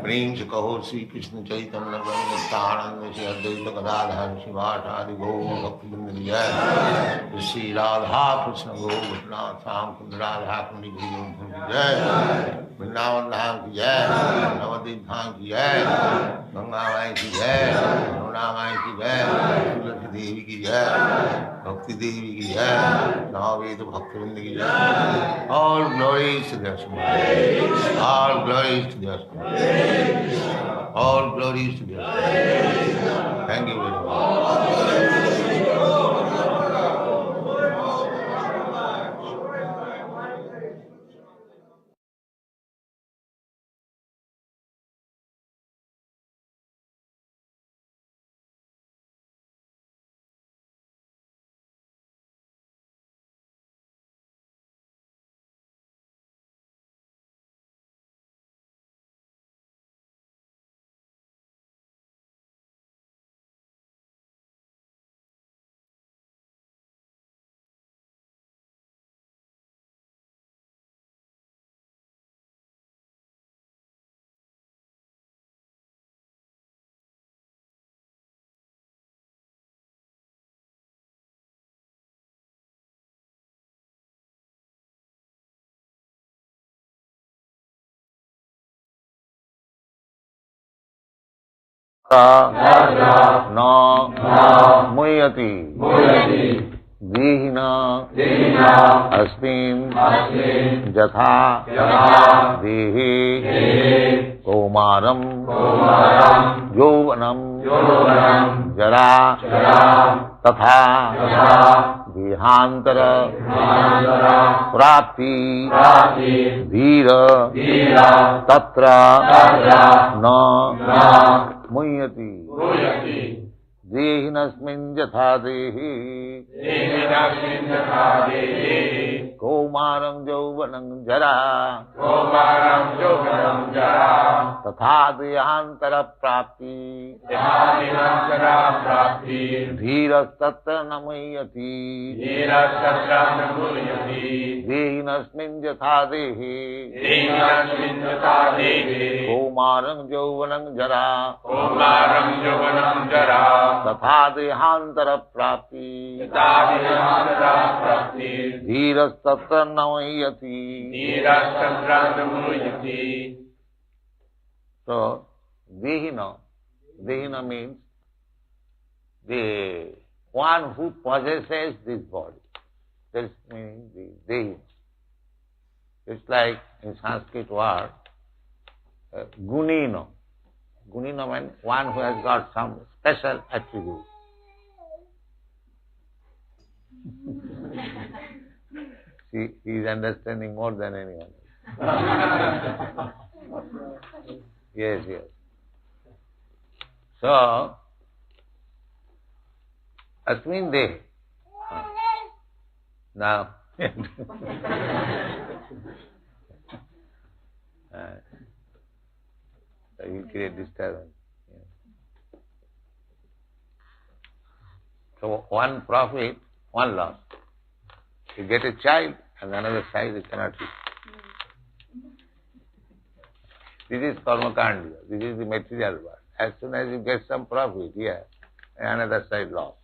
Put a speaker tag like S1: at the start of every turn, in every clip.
S1: प्रेम से कहो श्री कृष्ण चैतन्य नित्यानंद से अद्वैत गदाधर शिवासादि गौर भक्तवृंद जय। श्री राधा कृष्ण गोपिनाथ श्याम कुंद राधा कुंड जय। वृंदावन धाम की जय, नवद्वीप धाम की जय, गंगा माई की जय, यमुना माई की जय, तुलसी देवी की जय, भक्ति देवी की जय, नववेद भक्तवृंद की जय। All glories to their Lord. All glories to their Lord. All glories to their Lord. Thank you very much. न मुह्यति दीहिना अस्मिन् यथा देहे कौमारं यौवनं जरा तथा देहांतर प्राप्ति धीर तत्र न मुह्यति देहिनस्मिन् यथा देहि कौमारं यौवनं जरा तथा देहांतर प्राप्ति धीरस्तत्र न मुह्यति देहिनस्मिन् यथा देहि कौमारं यौवनं जरा तथा देहांतर प्राप्ति धीरस्तत्र न मुह्यति। So Dehina means the one who possesses this body. This means the Dehina. It's like in Sanskrit word Gunino. Gunino means one who has got some special attribute. He is understanding more than anyone. Yes. So, Asmin Dehi. Now, so you create disturbance. So, one profit, one loss. You get a child, and another side you cannot eat. This is karmakanda. This is the material world. As soon as you get some profit here, another side loss.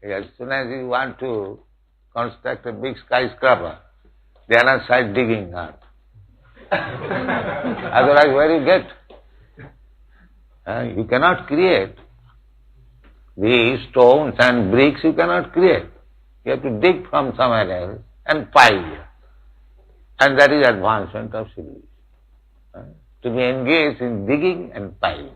S1: As soon as you want to construct a big skyscraper, the other side digging up. Otherwise, where you get? You cannot create. The stones and bricks you cannot create. You have to dig from somewhere else and pile. And that is advancement of civilization. To be engaged in digging and piling.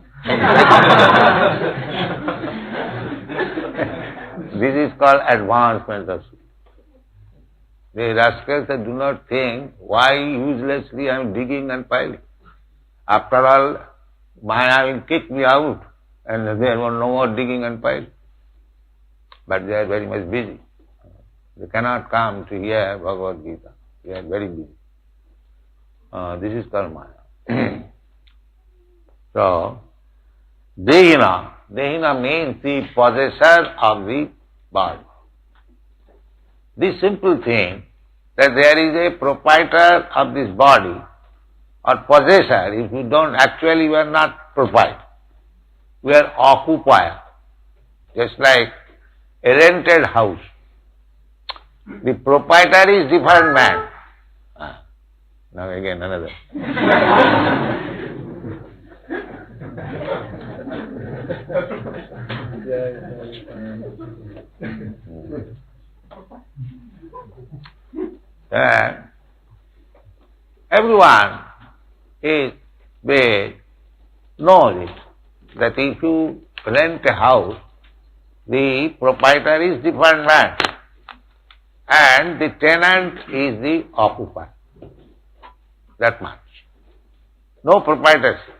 S1: This is called advancement of civilization. The rascals do not think, why uselessly I am digging and piling. After all, my having kicked me out, and there was no more digging and piling. But they are very much busy. They cannot come to hear Bhagavad Gita. They are very busy. This is called Maya. So, Dehina. Dehina means the possessor of the body. This simple thing, that there is a proprietor of this body, or possessor. If you don't, actually we are not proprietor. We are occupier. Just like a rented house. The proprietor is different man. Now again another. Everyone is knows it, that if you rent a house, the proprietor is different man and the tenant is the occupier. That much. No proprietorship.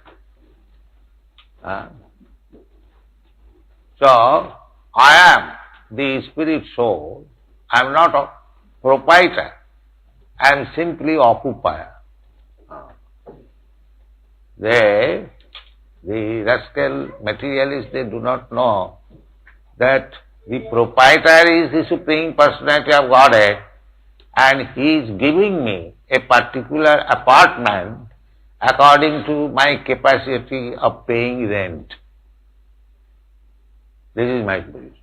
S1: So, I am the spirit soul. I am not a proprietor. I am simply occupier. The rascal materialists, they do not know that the proprietor is the Supreme Personality of Godhead, and he is giving me a particular apartment according to my capacity of paying rent. This is my belief.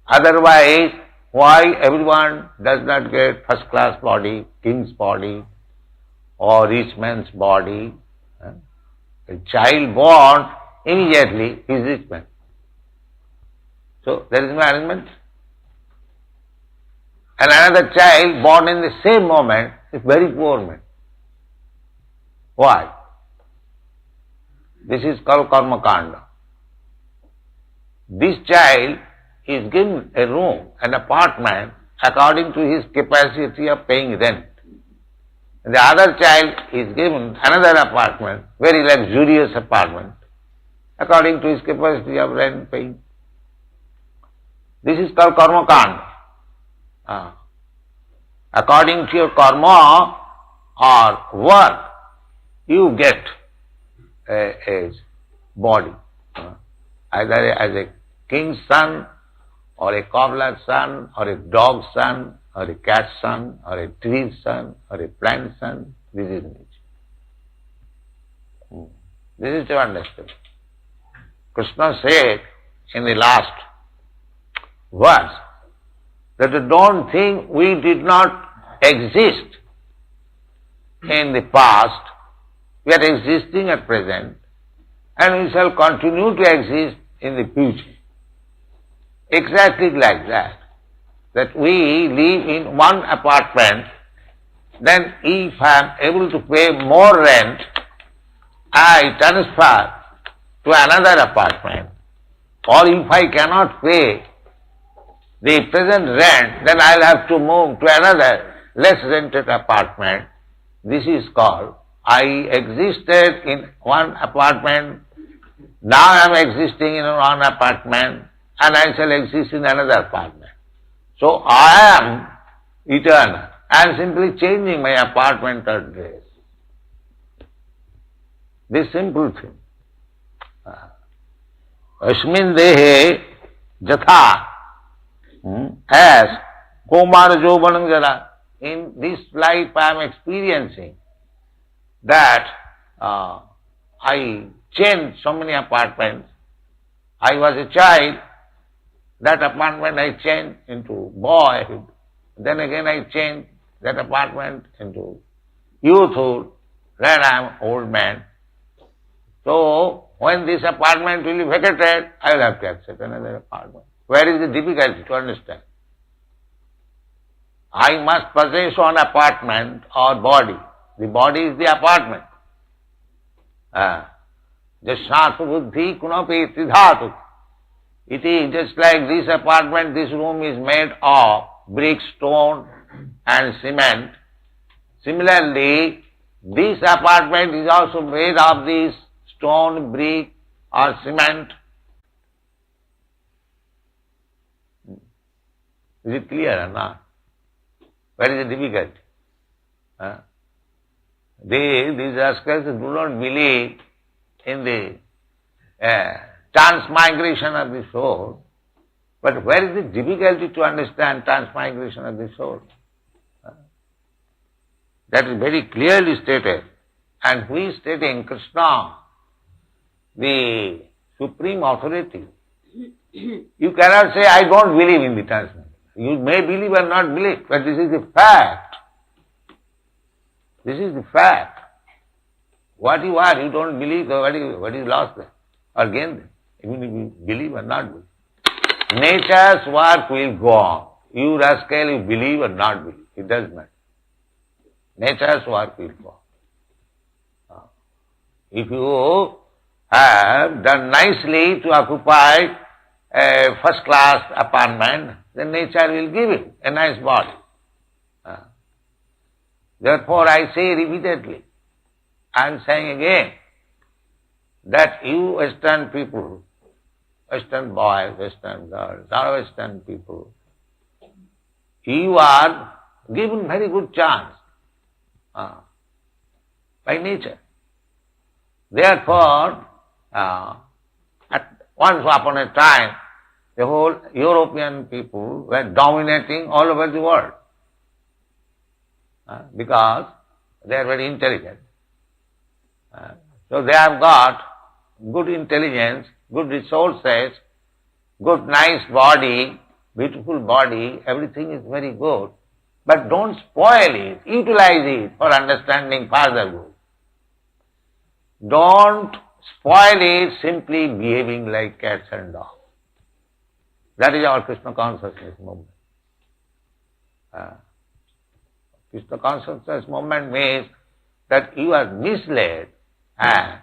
S1: Otherwise, why everyone does not get first class body, king's body, or rich man's body? A child born, immediately he is rich man. So there is no arrangement. And another child born in the same moment is very poor man. Why? This is called karma kanda. This child is given a room, an apartment, according to his capacity of paying rent. And the other child is given another apartment, very luxurious apartment, according to his capacity of rent paying. This is called karma kanda. According to your karma or work, you get a body, either as a king's son, or a cobbler's son, or a dog's son, or a cat's son, or a tree's son, or a plant's son. This is nature. This is to understand. Krishna said in the last verse that don't think we did not exist in the past. We are existing at present, and we shall continue to exist in the future. Exactly like that. That we live in one apartment, then if I am able to pay more rent, I transfer to another apartment. Or if I cannot pay the present rent, then I will have to move to another less rented apartment. This is called, I existed in one apartment, now I am existing in one apartment, and I shall exist in another apartment. So I am eternal. I am simply changing my apartment address. This simple thing. Asmin dehe jatha, as Komar Jobanam Jara. In this life I am experiencing that I changed so many apartments. I was a child, that apartment I changed into boyhood. Then again I changed that apartment into youthhood. Then I am old man. So when this apartment will be vacated, I will have to accept another apartment. Where is the difficulty to understand? I must possess one apartment or body. The body is the apartment. Jasnatu buddhi kunapi tridhatu. It is just like this apartment, this room is made of brick, stone and cement. Similarly, this apartment is also made of this stone, brick or cement. Is it clear or not? Where is the difficulty? These rascals do not believe in the transmigration of the soul. But where is the difficulty to understand transmigration of the soul? That is very clearly stated. And who is stating? Krishna, the supreme authority. You cannot say, I don't believe in the transmigration. You may believe or not believe, but this is the fact. This is the fact. What you are, you don't believe, so what is lost there or gained there? Even if you believe or not believe. Nature's work will go on. You rascal, you believe or not believe. It doesn't matter. Nature's work will go on. If you have done nicely to occupy a first-class apartment, then nature will give you a nice body. Therefore, I say repeatedly, I am saying again, that you Western people, Western boys, Western girls, or Western people, you are given very good chance by nature. Therefore, once upon a time, the whole European people were dominating all over the world because they are very intelligent. So they have got good intelligence, good resources, good nice body, beautiful body, everything is very good. But don't spoil it, utilize it for understanding further good. Don't spoil it simply behaving like cats and dogs. That is our Krishna consciousness movement. Krishna consciousness movement means that you are misled and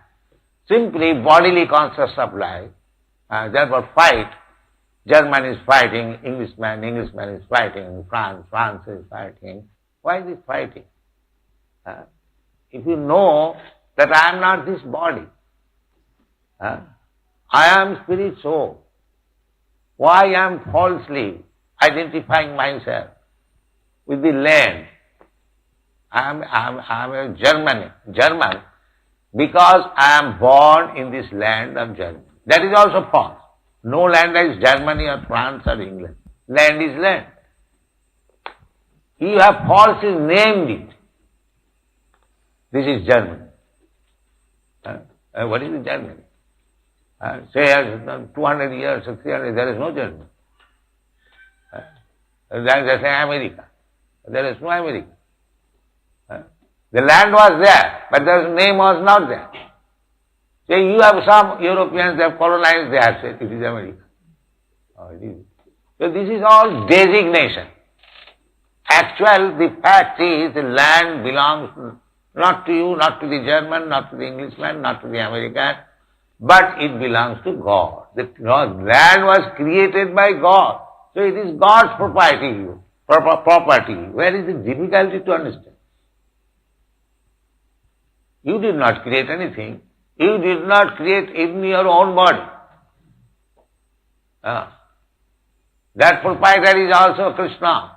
S1: simply bodily conscious of life, therefore fight. German is fighting, Englishman is fighting, France is fighting. Why is it fighting? If you know that I am not this body, I am spirit soul, why I am falsely identifying myself with the land? I am a German because I am born in this land of Germany. That is also false. No land is Germany or France or England. Land is land. You have falsely named it. This is Germany. What is the Germany? Say 200 years or 300, there is no Germany. Then they say America. There is no America. The land was there, but the name was not there. Say you have some Europeans, they have colonized there, say it is America. It is. So this is all designation. The fact is the land belongs not to you, not to the German, not to the Englishman, not to the American, but it belongs to God. The land was created by God. So it is God's property. Where is the difficulty to understand? You did not create anything. You did not create even your own body. That proprietor is also Krishna.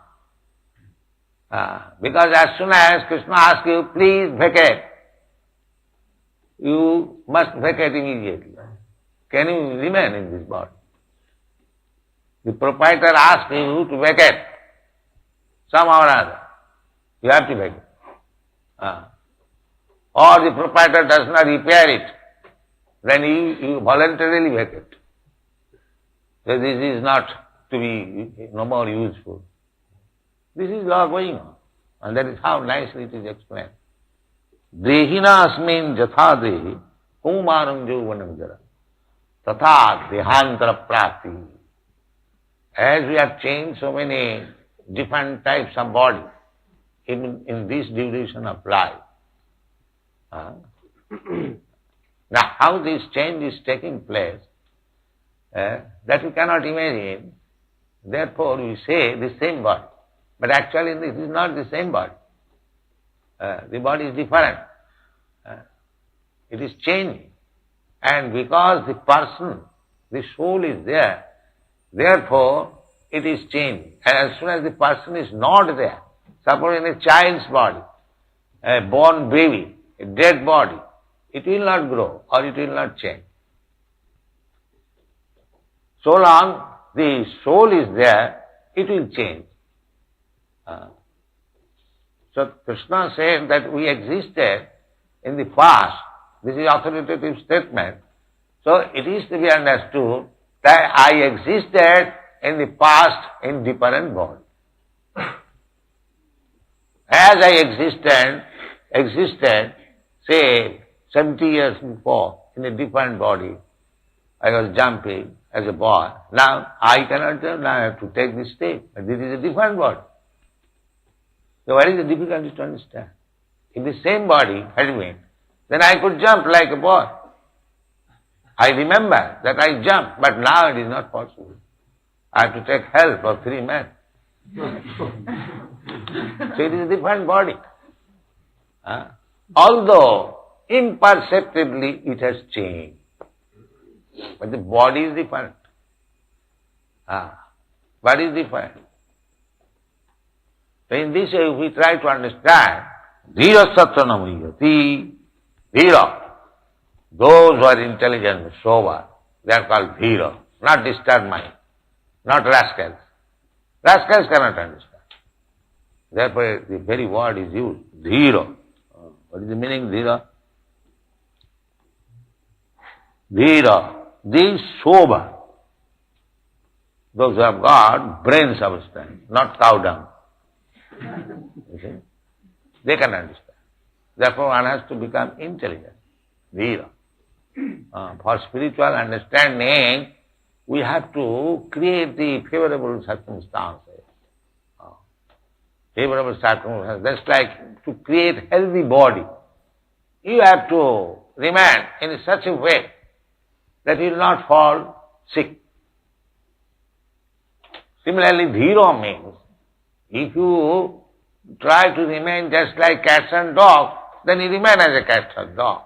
S1: Because as soon as Krishna asks you, please vacate, you must vacate immediately. can you remain in this body? The proprietor asks you to vacate somehow or other. You have to vacate. Or the proprietor does not repair it, then you voluntarily vacate. So this is not to be no more useful. This is law going on. And that is how nicely it is explained. Dehina asmin jatha dehi kumaram jauvanam jara tatha dehantara prapti. As we have changed so many different types of body in this duration of life. Now how this change is taking place, that we cannot imagine. Therefore we say the same body. But actually this is not the same body. The body is different. It is changing. And because the person, the soul is there, therefore it is changing. And as soon as the person is not there, suppose in a child's body, a born baby, a dead body, it will not grow or it will not change. So long the soul is there, it will change. So Krishna said that we existed in the past. This is authoritative statement. So it is to be understood that I existed in the past in different body. As I existed, say 70 years before in a different body, I was jumping as a boy. Now I cannot jump, now I have to take this step. But this is a different body. So what is the difficulty to understand? If the same body had been, then I could jump like a boy. I remember that I jumped, but now it is not possible. I have to take help of 3 men. So it is a different body. Although imperceptibly it has changed, but the body is different. Body is different. So in this way we try to understand, Dhira Satyanamriyati, Dhira, those who are intelligent, sober, they are called Dhira, not disturbed mind, not rascals. Rascals cannot understand. Therefore the very word is used, Dhira. What is the meaning Dhira? Dhira, these sober, those who have got brain substance, not cow dung. You see? They can understand. Therefore one has to become intelligent, Dhira. For spiritual understanding, we have to create the favorable circumstances. Favorable circumstances, that's like to create healthy body. You have to remain in such a way that you will not fall sick. Similarly, Dhira means, if you try to remain just like cats and dogs, then you remain as a cat or dog.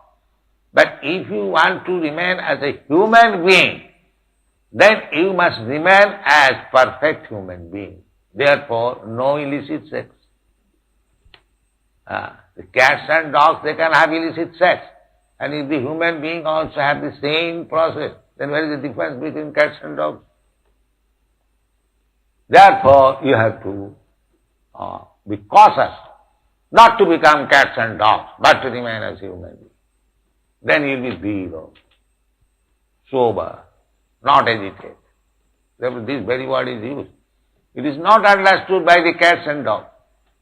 S1: But if you want to remain as a human being, then you must remain as perfect human being. Therefore, no illicit sex. The cats and dogs, they can have illicit sex. And if the human being also have the same process, then what is the difference between cats and dogs? Therefore, you have to be cautious not to become cats and dogs, but to remain as human being. Then you will be Dhira, sober, not agitated. Therefore, this very word is used. It is not understood by the cats and dogs.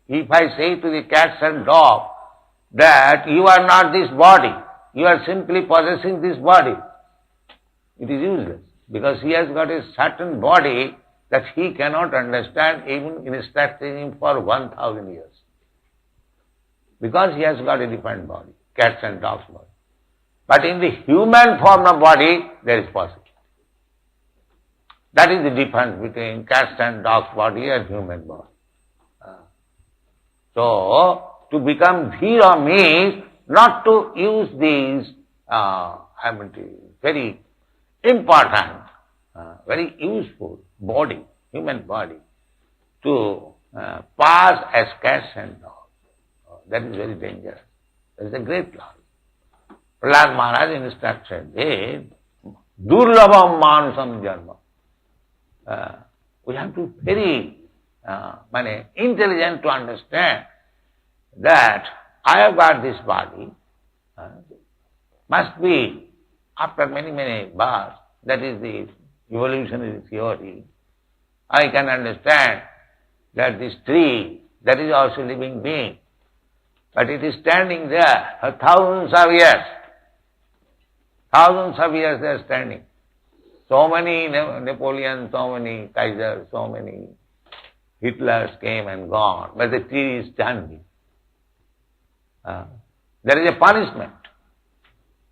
S1: If I say to the cats and dogs that you are not this body, you are simply possessing this body, it is useless, because he has got a certain body that he cannot understand even in instructing him for 1,000 years. Because he has got a different body, cats and dogs body. But in the human form of body, there is possibility. That is the difference between cats and dogs body and human body. So, to become Dhira means not to use these, very important, very useful body, human body, to pass as cats and dogs. That is very dangerous. That is a great loss. Prahlad Maharaj instructed,
S2: Durlabam manusam janma. We have to be very intelligent to understand that I have got this body, must be after many, many births, that is the evolutionary theory. I can understand that this tree, that is also living being, but it is standing there for thousands of years. Thousands of years they are standing. So many Napoleons, so many Kaisers, so many Hitlers came and gone, but the tree is standing. There is a punishment,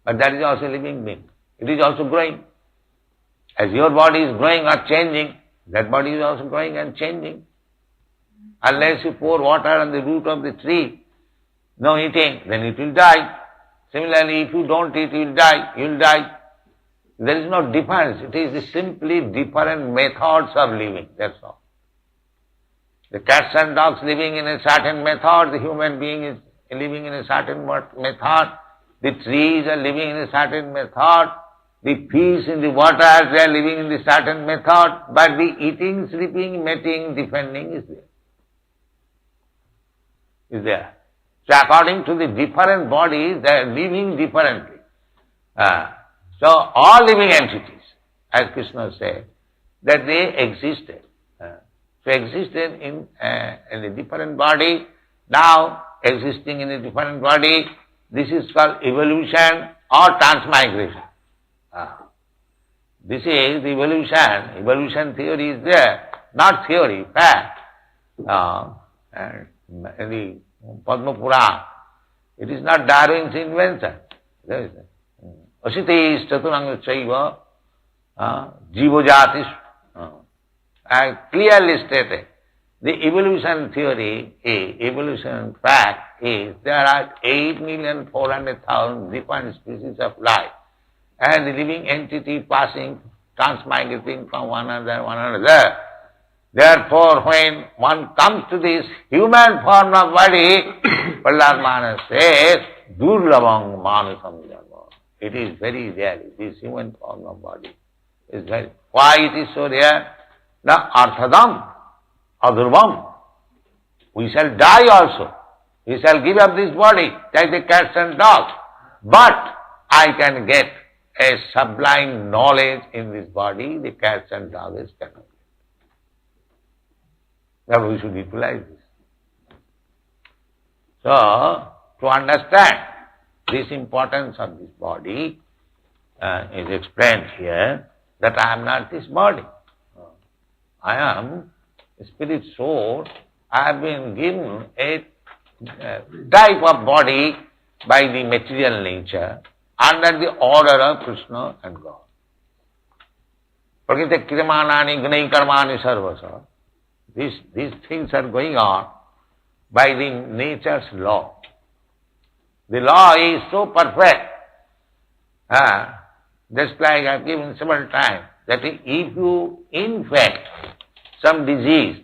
S2: but that is also living being. It is also growing. As your body is growing or changing, that body is also growing and changing. Unless you pour water on the root of the tree, no eating, then it will die. Similarly, if you don't eat, you will die. You will die. There is no difference. It is simply different methods of living. That's all. The cats and dogs living in a certain method, the human being is living in a certain method, the trees are living in a certain method, the fish in the water, they are living in the certain method, but the eating, sleeping, mating, defending is there. Is there. So according to the different bodies, they are living differently. So all living entities, as Krishna said, that they existed. So existed in a different body, now existing in a different body, this is called evolution or transmigration. This is the evolution. Evolution theory is there, not theory, fact. And the Padma Purana, it is not Darwin's invention. Asitis chaturanga chaiva jiva jatis. I clearly stated, the evolution theory, evolution fact is there are 8,400,000 different species of life, and the living entity passing, transmigrating from one another. Therefore, when one comes to this human form of body, Prahlad Maharaj says, Durlabang manusam janma. It is very rare. This human form of body is very. Why it is so rare? The arthadam, adurvam. We shall die also. We shall give up this body, like the cats and dogs. But I can get a sublime knowledge in this body, the cats and dogs cannot get. Therefore we should utilize this. So, to understand this importance of this body, is explained here that I am not this body. I am a spirit soul. I have been given a type of body by the material nature under the order of Krishna and God. Prakriti krimanani gnai karmani sarvasa. These things are going on by the nature's law. The law is so perfect. Just like I have given several times, that if you infect some disease,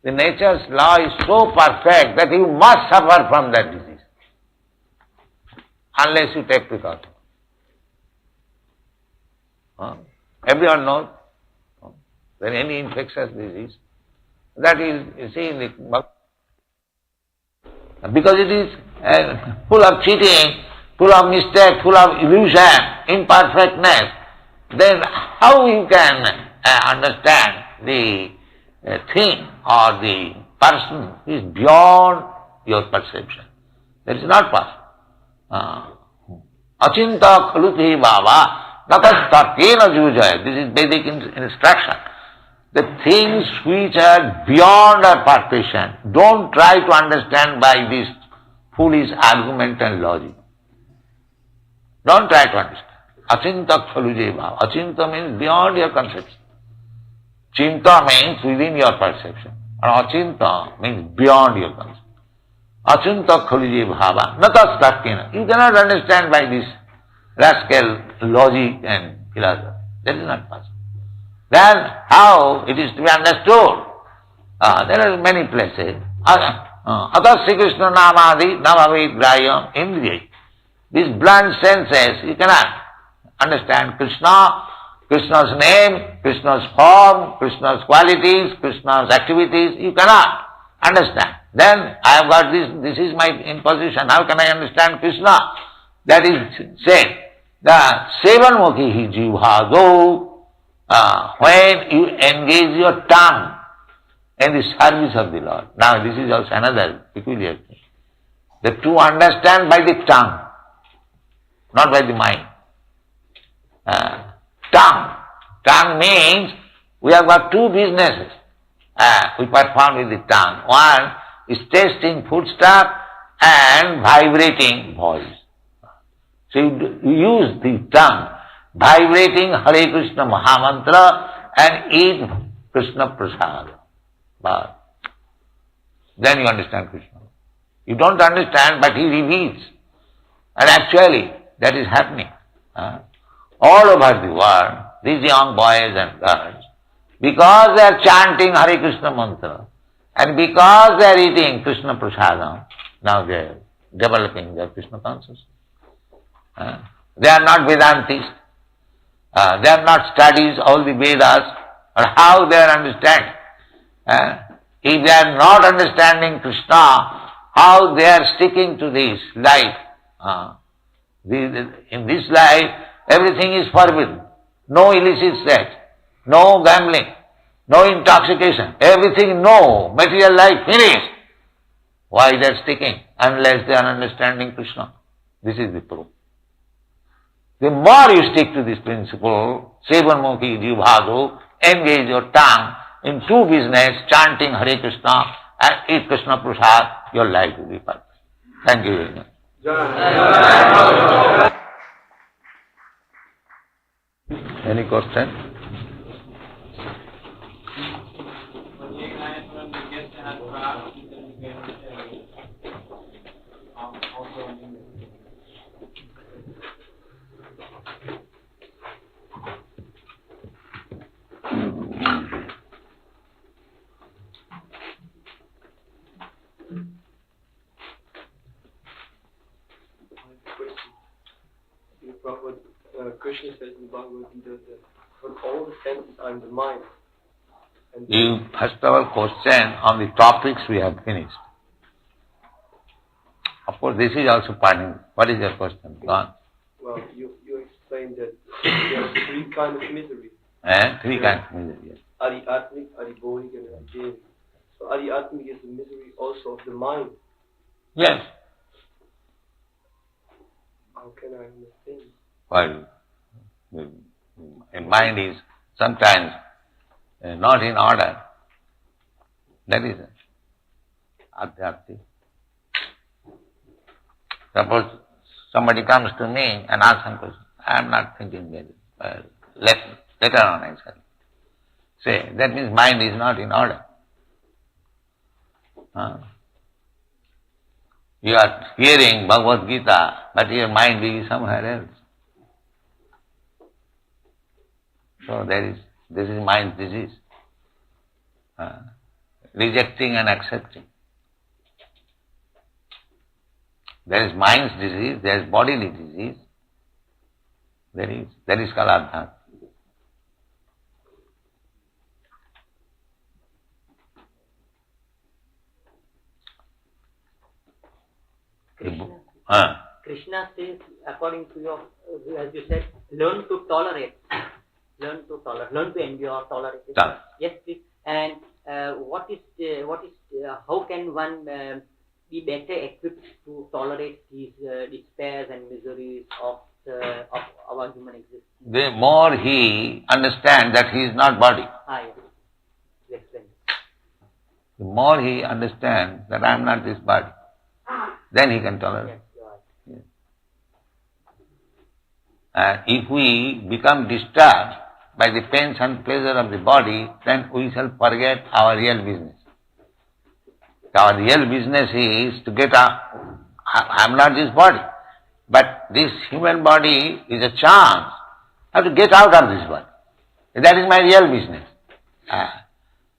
S2: the nature's law is so perfect that you must suffer from that disease, unless you take precaution. Everyone knows that any infectious disease, that is, you see, in the, because it is full of cheating, full of mistake, full of illusion, imperfectness, then how you can understand the thing or the person is beyond your perception? That is not possible. Achinta khaluti bhava natastarkena jujaya. This is Vedic instruction. The things which are beyond our perception, don't try to understand by this foolish argument and logic. Don't try to understand. Achinta khaluje bhava. Achinta means beyond your conception. Chinta means within your perception. And achinta means beyond your conception. Achinta khaluje bhava natastarkena. You cannot understand by this rascal logic and philosophy. That is not possible. Then how it is to be understood? There are many places. Atas Sri Krishna namadi namavid grayam indriyai. These blunt senses, you cannot understand Krishna, Krishna's name, Krishna's form, Krishna's qualities, Krishna's activities. You cannot understand. Then I have got this is my imposition. How can I understand Krishna? That is said. The Sevanmukhi Jivhado, when you engage your tongue in the service of the Lord. Now this is also another peculiar thing. To understand by the tongue, not by the mind. Tongue. Tongue means we have got two businesses we perform with the tongue. One is tasting foodstuff and vibrating voice. So you use the tongue, vibrating Hare Krishna Mahamantra and eat Krishna Prasada. But then you understand Krishna. You don't understand, but he reveals. And actually, that is happening. All over the world, these young boys and girls, because they are chanting Hare Krishna mantra, and because they are eating Krishna Prasadam, now they are developing their Krishna consciousness. They are not Vedantis. They are not studies all the Vedas, or how they are understanding. If they are not understanding Krishna, how they are sticking to this life. In this life, everything is forbidden. No illicit sex, no gambling, no intoxication, everything no. Material life finished. Why they are sticking? Unless they are understanding Krishna. This is the proof. The more you stick to this principle, Sevanmukhi Jivhado, engage your tongue in true business, chanting Hare Krishna and eat Krishna Prasad, your life will be perfect. Thank you very much. Any question?
S3: Krishna says in Bhagavad Gita that from all the senses I am the mind. And
S2: you first of all question on the topics we have finished. Of course, this is also part. What is your question? Go on.
S3: Well, you explained that there are three kinds of misery.
S2: Three kinds of misery, yes.
S3: Adi-atmic, Adi-bhogic, and Adi-jaivic. So Adi-atmic is the misery also of the mind.
S2: Yes.
S3: How can I understand?
S2: Well, the mind is sometimes not in order. That is adhyatmic. Suppose somebody comes to me and asks some question, I am not thinking very well. Later on I shall say, that means mind is not in order. You are hearing Bhagavad Gita, but your mind is somewhere else. So this is mind disease. Rejecting and accepting. There is mind's disease, there is bodily disease. That is called adhyatma.
S4: Krishna says, according to your, as you said, learn to tolerate. Learn to endure, tolerate. Yes, please. And how can one be better equipped to tolerate these despairs and miseries of our human existence?
S2: The more he understands that he is not body.
S4: Yes. Explain.
S2: The more he understands that I am not this body, then he can tolerate.
S4: Yes,
S2: yes. And if we become disturbed by the pains and pleasure of the body, then we shall forget our real business. Our real business is to get up. I am not this body, but this human body is a chance. I have to get out of this body. That is my real business.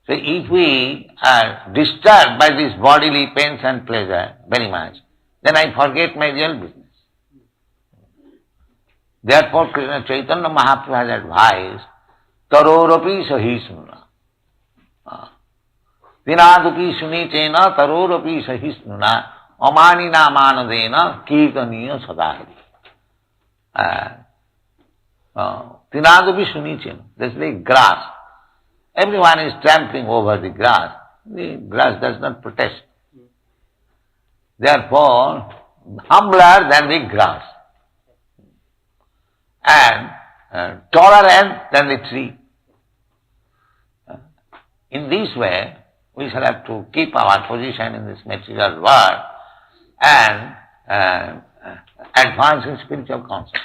S2: So if we are disturbed by this bodily pains and pleasure very much, then I forget my real business. Therefore, Krishna Chaitanya Mahaprabhu has advised, Tarorapi sahisnuna. Tinadupi sunitena tarorapi sahisnuna amanina manadena kirtaniya sadahari. Tinadupi sunitena. That's like grass. Everyone is trampling over the grass. The grass does not protest. Therefore, humbler than the grass. And tolerant than the tree. In this way, we shall have to keep our position in this material world and advance in spiritual consciousness.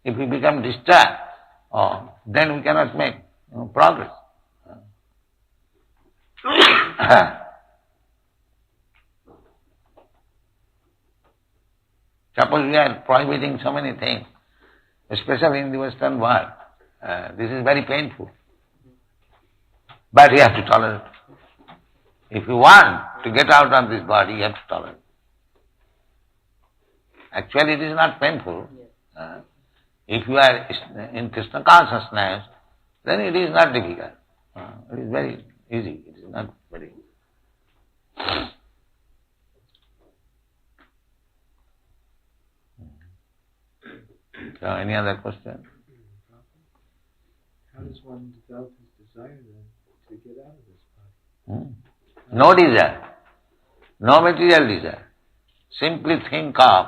S2: If we become disturbed, then we cannot make progress. Suppose we are prohibiting so many things, especially in the Western world. This is very painful. But you have to tolerate. If you want to get out of this body, you have to tolerate. Actually, it is not painful. If you are in Krishna consciousness, then it is not difficult. It is very easy. It is not very. So, any other question?
S5: How does one develop his desire then to get out of this body?
S2: No desire, no material desire. Simply think of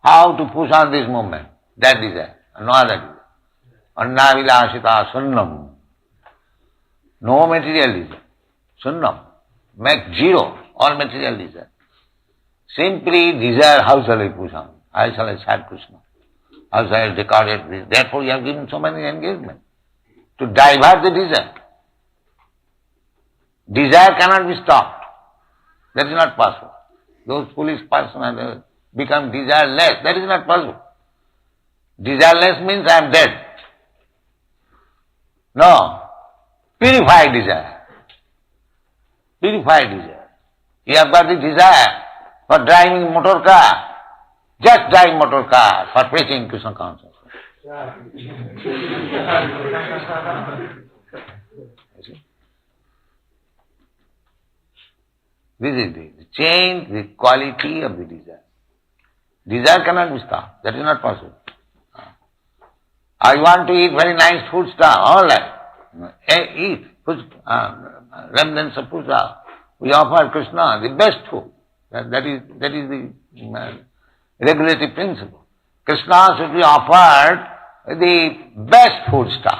S2: how to push on this movement, that desire, no other desire. Anna vilasita sunnam. No material desire. Sunnam. Make zero all material desire. Simply desire, how shall I push on? How shall I serve Krishna? How shall I decorate this? Therefore you have given so many engagements to divert the desire. Desire cannot be stopped. That is not possible. Those foolish persons become desireless. That is not possible. Desireless means I am dead. No. Purified desire. Purified desire. You have got the desire for driving motor car. Just drive motor car for preaching Krishna consciousness. This is the change the quality of the desire. Desire cannot be stopped. That is not possible. I want to eat very nice food stuff. All right. Eat food, remnants of food stuff. We offer Krishna the best food. That is the regulative principle. Krishna should be offered the best food stuff.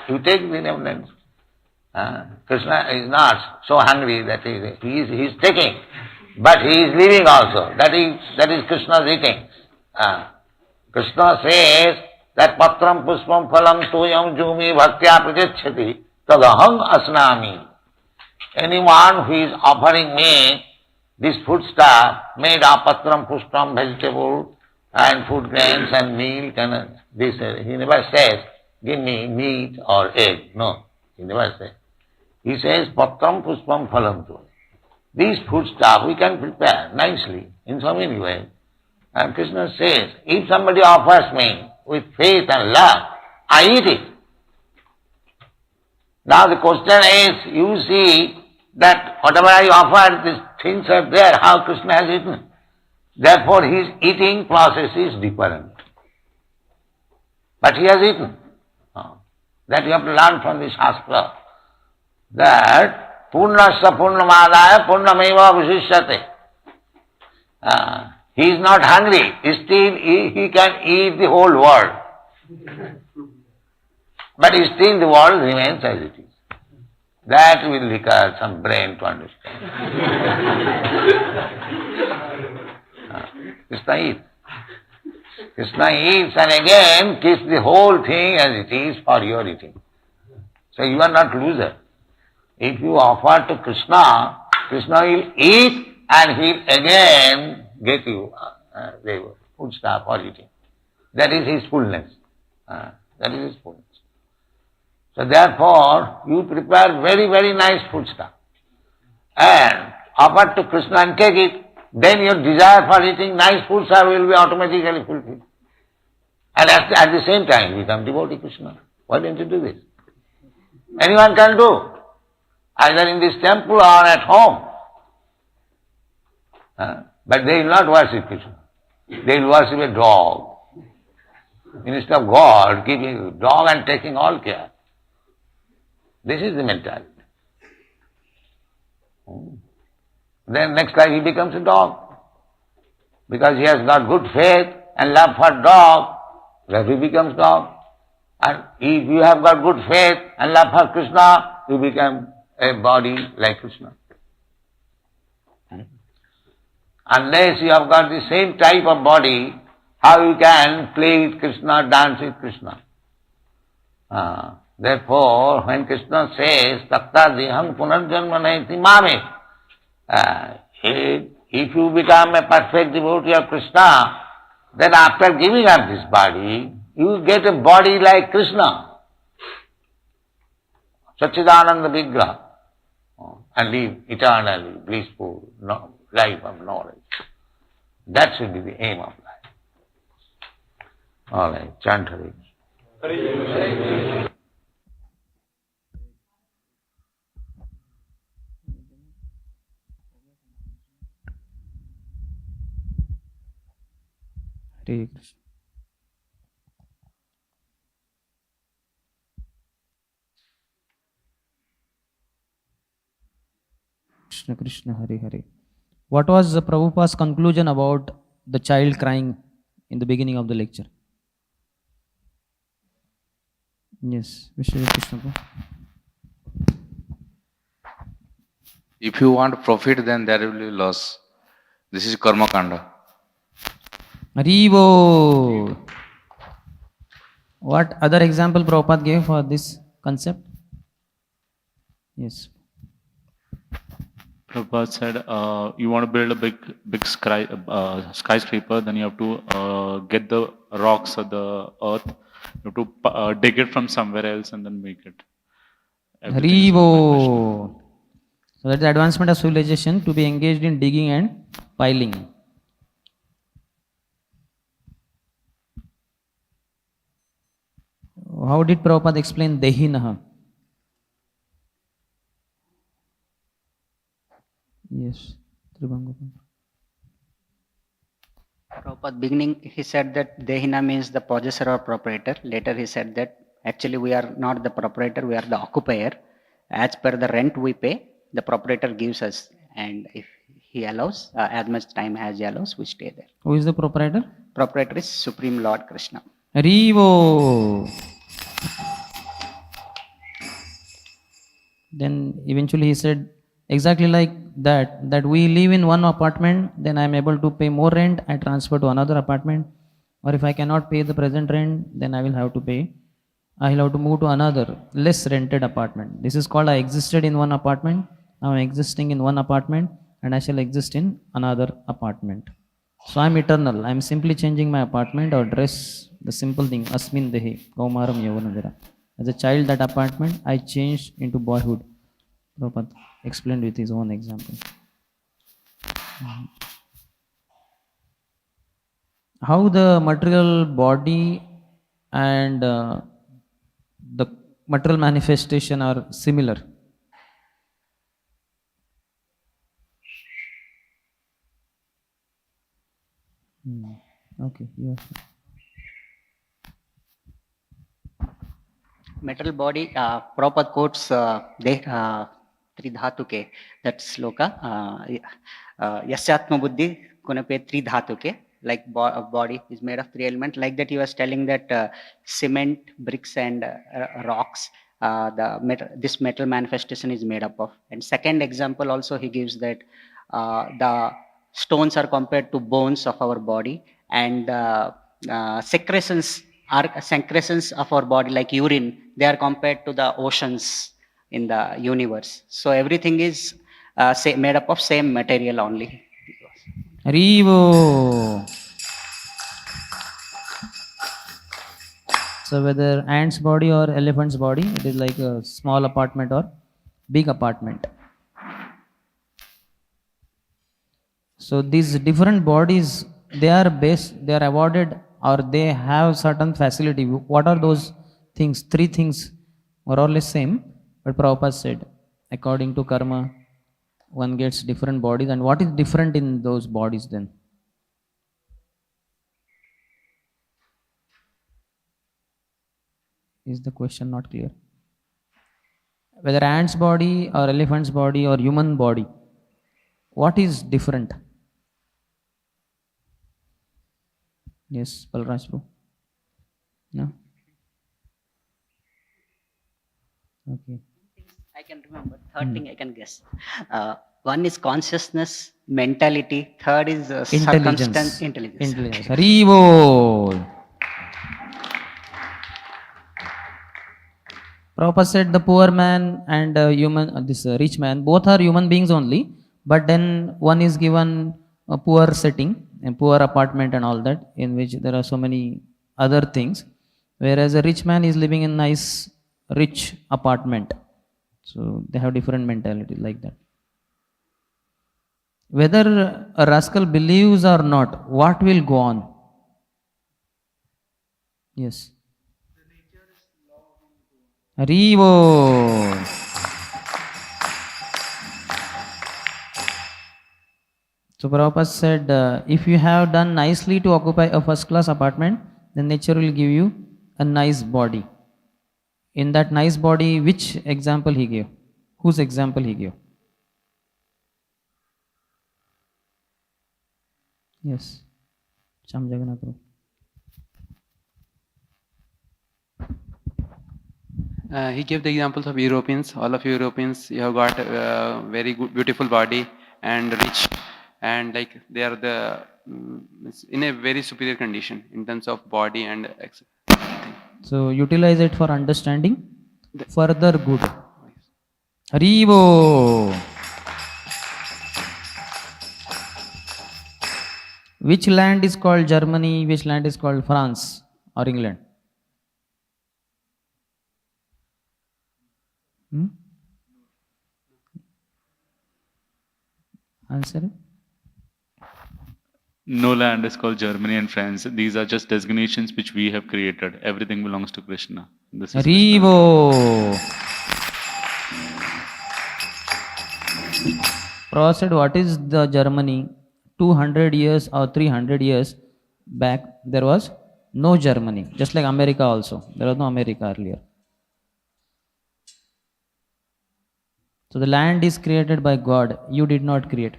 S2: You take the remnants. Krishna is not so hungry that he is taking, but he is leaving also. That is Krishna's eating. Krishna says that patram puspam phalam toyam jumi bhaktya prajachati tadaham asnami. Anyone who is offering me this food stuff made of patram puspam, vegetable and food grains and milk and this, he never says, give me meat or egg. No, he never says. He says, patram puspam phalam toyam. These food stuff we can prepare nicely in so many ways. And Krishna says, if somebody offers me with faith and love, I eat it. Now the question is, you see that whatever I offer, these things are there, how Krishna has eaten. Therefore his eating process is different. But he has eaten. That you have to learn from the Shastra. That Purnasya Purnamadaya Purnameva Vishishyate. He is not hungry. Still he can eat the whole world. But still the world remains as it is. That will require some brain to understand. Krishna eats. Krishna eats and again keeps the whole thing as it is for your eating. So you are not loser. If you offer to Krishna, Krishna will eat and he will again get you the food stuff for eating. That is his fullness. That is his fullness. So therefore, you prepare very, very nice food stuff and offer to Krishna and take it, then your desire for eating nice food stuff will be automatically fulfilled. And at the same time become devotee Krishna. Why don't you do this? Anyone can do, either in this temple or at home. But they will not worship Krishna. They will worship a dog. Instead of God keeping a dog and taking all care. This is the mentality. Then next life he becomes a dog. Because he has got good faith and love for dog, then he becomes dog. And if you have got good faith and love for Krishna, you become a body like Krishna. Unless you have got the same type of body, how you can play with Krishna, dance with Krishna? Therefore, when Krishna says, Takta deham punarjanma naiti mame, if you become a perfect devotee of Krishna, then after giving up this body, you will get a body like Krishna. Satchidananda Vigraha. And live eternally, blissful life of knowledge. That should be the aim of life. All right, chant Hare.
S6: Hare Krishna. Krishna Krishna Hare Hare. What was Prabhupada's conclusion about the child crying in the beginning of the lecture? Yes, Mr. Krishna.
S7: If you want profit, then there will be loss. This is karma kanda.
S6: Haribo. What other example Prabhupada gave for this concept? Yes.
S8: Prabhupada said, you want to build a big skyscraper, then you have to get the rocks or the earth. You have to dig it from somewhere else and then make it.
S6: Haribo. So that's the advancement of civilization, to be engaged in digging and piling. How did Prabhupada explain Dehinaha? Yes.
S9: Prabhupada, beginning he said that Dehina means the possessor or proprietor. Later he said that actually we are not the proprietor, we are the occupier. As per the rent we pay, the proprietor gives us, and if he allows, as much time as he allows, we stay there.
S6: Who is the proprietor?
S9: Proprietor is Supreme Lord Krishna.
S6: Haribo. Then eventually he said, exactly like that we live in one apartment, then I am able to pay more rent, I transfer to another apartment. Or if I cannot pay the present rent, then I will have to move to another less rented apartment. This is called I existed in one apartment, now I am existing in one apartment, and I shall exist in another apartment. So I am eternal, I am simply changing my apartment or dress, the simple thing, Asmin Dehe, Kaumaram Yavanavira. As a child, that apartment I changed into boyhood. Prabhupada explained with his own example. How the material body and the material manifestation are similar. Okay, yes.
S9: Metal body, Prabhupada quotes Tridhatuke, that sloka, Yasyatma Buddhi Kunape Tridhatuke, like body is made of three elements. Like that he was telling that cement, bricks and rocks, this metal manifestation is made up of. And second example also he gives that the stones are compared to bones of our body, and secretions of our body like urine, they are compared to the oceans in the universe. So everything is made up of same material only.
S6: Haribo. So whether ant's body or elephant's body, it is like a small apartment or big apartment. So these different bodies, they are awarded or they have certain facility. What are those things? Three things more or less same, but Prabhupada said, according to karma, one gets different bodies. And what is different in those bodies then? Is the question not clear? Whether ant's body or elephant's body or human body, what is different? Yes, Balraj bro. No? Okay.
S9: I can remember. Third thing I can guess. One is consciousness, mentality. Third is circumstance, intelligence.
S6: Intelligence. Hari bol. Prabhupada said the poor man and this rich man, both are human beings only, but then one is given a poor setting, a poor apartment and all that, in which there are so many other things, whereas a rich man is living in nice, rich apartment. So they have different mentality like that. Whether a rascal believes or not, what will go on? Yes. Hari bol. So Prabhupada said, if you have done nicely to occupy a first class apartment, then nature will give you a nice body. In that nice body, which example he gave? Whose example he gave? Yes. Sham Jagannath Prabhu.
S10: He gave the examples of Europeans. All of Europeans, you have got a very good, beautiful body and rich, and like they are in a very superior condition in terms of body and.
S6: So utilize it for understanding further good. Hari bol. Which land is called Germany? Which land is called France or England? Answer.
S8: No land is called Germany and France. These are just designations which we have created. Everything belongs to Krishna. This is
S6: Rivo. Prabhupada said, what is the Germany? 200 years or 300 years back, there was no Germany. Just like America also. There was no America earlier. So the land is created by God. You did not create.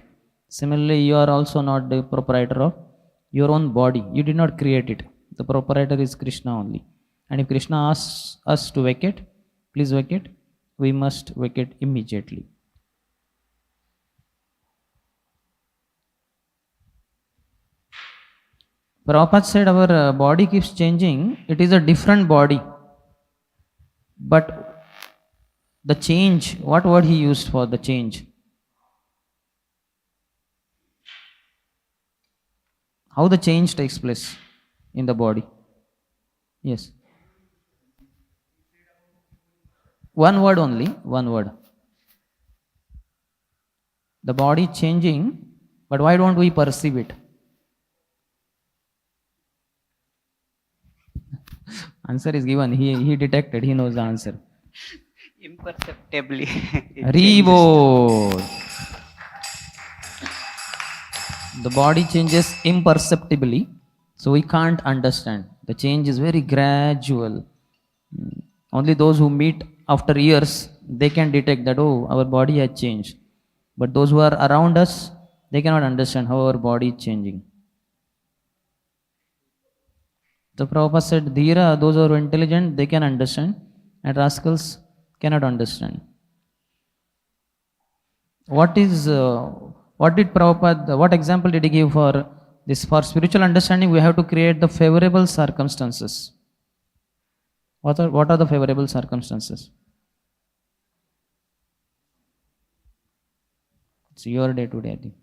S6: Similarly, you are also not the proprietor of your own body. You did not create it. The proprietor is Krishna only. And if Krishna asks us to vacate, please vacate, we must vacate immediately. Prabhupada said our body keeps changing. It is a different body. But the change, what word he used for the change? How the change takes place in the body? Yes. One word only, one word. The body changing, but why don't we perceive it? Answer is given. He detected. He knows the answer.
S9: Imperceptibly.
S6: Rivo. The body changes imperceptibly, so we can't understand. The change is very gradual. Only those who meet after years, they can detect that, oh, our body has changed. But those who are around us, they cannot understand how our body is changing. The Prabhupada said, Dhira, those who are intelligent, they can understand, and rascals cannot understand. What did Prabhupada, what example did he give for this? For spiritual understanding, we have to create the favorable circumstances. What are the favorable circumstances? It's your day today, I think.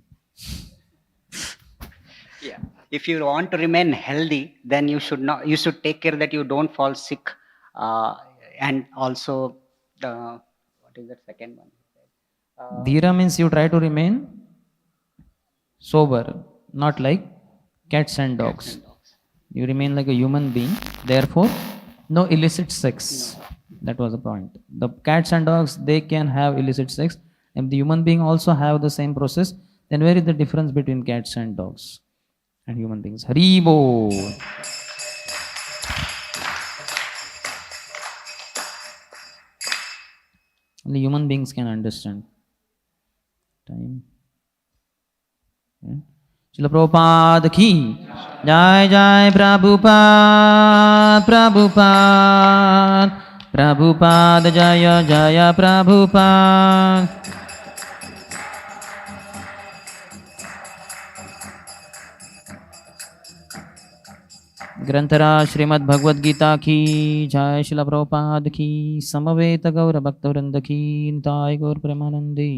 S9: Yeah. If you want to remain healthy, then you should take care that you don't fall sick. And also, what is the second one?
S6: Dhira means you try to remain sober, not like cats and dogs. You remain like a human being. Therefore, no illicit sex. That was the point. The cats and dogs, they can have illicit sex. If the human being also have the same process, then where is the difference between cats and dogs and human beings? Haribo. Only human beings can understand. Time. Srila Prabhupada ki. Jai Jai Prabhupada, Prabhupada, Prabhupada Jaya Jaya Prabhupada. ग्रंथराज Shrimad Bhagavad Gita की जय, श्रील प्रभुपाद की, समवेत गौर भक्तवृंद की, निताय गौर प्रेमानंदी।